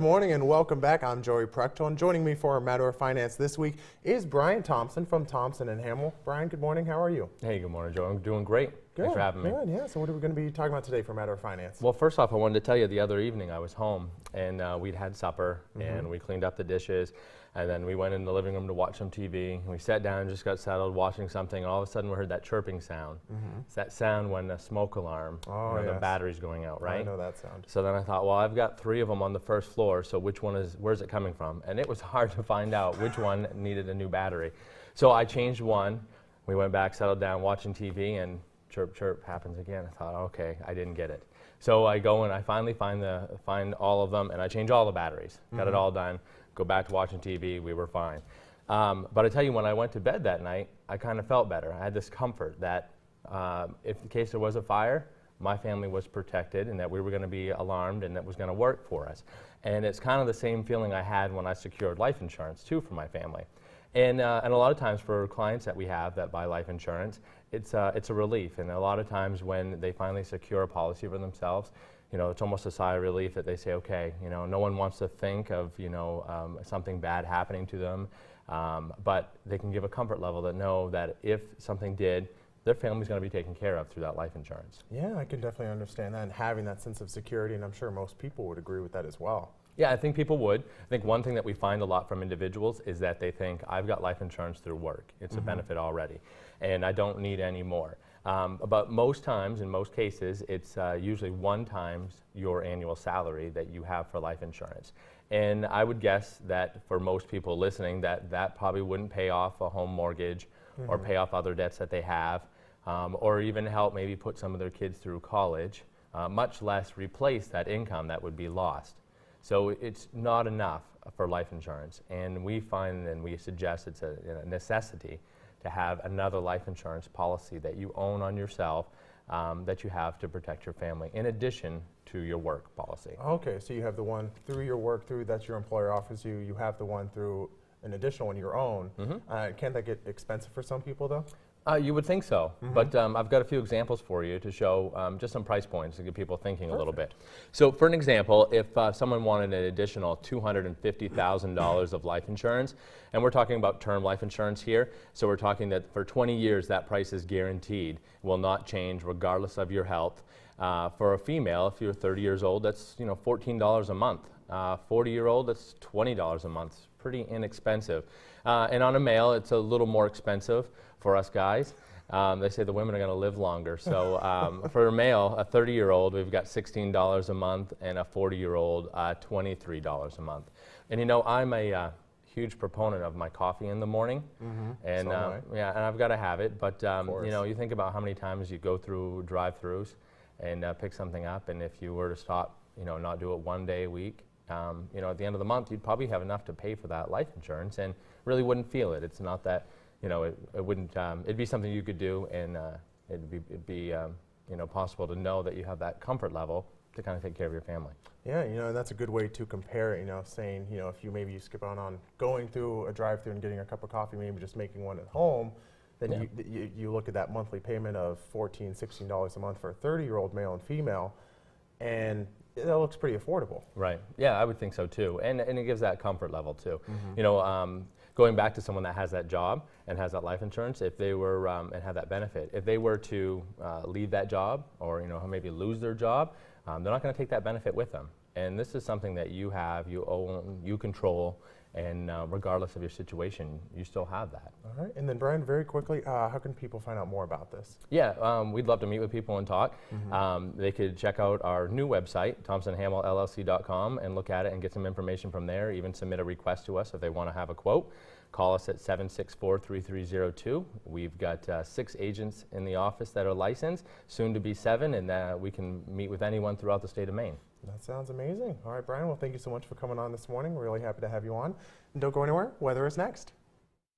morning and welcome back. I'm Joey Prechtel, and joining me for a Matter of Finance this week is Brian Thompson from Thompson-Hamel. Brian, good morning. How are you? Hey, good morning, Joe. I'm doing great. Good. Thanks for having me. Good, yeah. So what are we going to be talking about today for Matter of Finance? Well, first off, I wanted to tell you the other evening I was home and we'd had supper and we cleaned up the dishes and then we went in the living room to watch some TV. And we sat down and just got settled watching something, and all of a sudden we heard that chirping sound. It's that sound when the smoke alarm, the battery's going out, right? I know that sound. So then I thought, well, I've got 3 of them on the first floor, so where's it coming from? And it was hard to find out which one needed a new battery. So I changed one. We went back, settled down, watching TV, and chirp, chirp happens again. I thought, okay, I didn't get it. So I go and I finally find all of them, and I change all the batteries. Got it all done. Go back to watching TV. We were fine. But I tell you, when I went to bed that night, I kind of felt better. I had this comfort that if in case there was a fire, my family was protected and that we were going to be alarmed and that was going to work for us. And it's kind of the same feeling I had when I secured life insurance too for my family. And a lot of times for clients that we have that buy life insurance, it's a relief. And a lot of times when they finally secure a policy for themselves, it's almost a sigh of relief that they say, okay, no one wants to think of, something bad happening to them, but they can give a comfort level that know that if something did, their family's going to be taken care of through that life insurance. Yeah, I can definitely understand that, and having that sense of security, and I'm sure most people would agree with that as well. Yeah, I think people would. I think one thing that we find a lot from individuals is that they think, I've got life insurance through work. It's a benefit already, and I don't need any more. But most times, in most cases, it's usually 1 times your annual salary that you have for life insurance. And I would guess that for most people listening, that probably wouldn't pay off a home mortgage or pay off other debts that they have, or even help maybe put some of their kids through college, much less replace that income that would be lost. So it's not enough for life insurance, and we find and we suggest it's a necessity to have another life insurance policy that you own on yourself, that you have to protect your family, in addition to your work policy. Okay, so you have the one through your work, that your employer offers you. You have the one through an additional one, your own. Can't that get expensive for some people, though? You would think so, but I've got a few examples for you to show just some price points to get people thinking a little bit. So for an example, if someone wanted an additional $250,000 of life insurance, and we're talking about term life insurance here, so we're talking that for 20 years that price is guaranteed, will not change regardless of your health. For a female, if you're 30 years old, that's $14 a month. 40-year-old, that's $20 a month. Pretty inexpensive. And on a male, it's a little more expensive for us guys. They say the women are going to live longer. So for a male, a 30-year-old, we've got $16 a month, and a 40-year-old, $23 a month. And I'm a huge proponent of my coffee in the morning, and yeah, and I've got to have it. But you think about how many times you go through drive-throughs and pick something up, and if you were to stop, not do it 1 day a week, at the end of the month, you'd probably have enough to pay for that life insurance and really wouldn't feel it. It's not that, it wouldn't, it'd be something you could do, and it'd be possible to know that you have that comfort level to kind of take care of your family. Yeah, and that's a good way to compare it, saying, if you skip out on going through a drive-through and getting a cup of coffee, maybe just making one at home, then you look at that monthly payment of $14, $16 a month for a 30-year-old male and female, and that looks pretty affordable. Right. Yeah, I would think so too. And it gives that comfort level too. Going back to someone that has that job and has that life insurance, if they were, and have that benefit, if they were to leave that job or, maybe lose their job, they're not going to take that benefit with them. And this is something that you have, you own, you control, and regardless of your situation, you still have that. All right. And then, Brian, very quickly, how can people find out more about this? Yeah, we'd love to meet with people and talk. They could check out our new website, thompsonhamelllc.com, and look at it and get some information from there, even submit a request to us if they want to have a quote. Call us at 764-3302. We've got 6 agents in the office that are licensed, soon to be 7, and we can meet with anyone throughout the state of Maine. That sounds amazing. All right, Brian, well, thank you so much for coming on this morning. We're really happy to have you on. And don't go anywhere. Weather is next.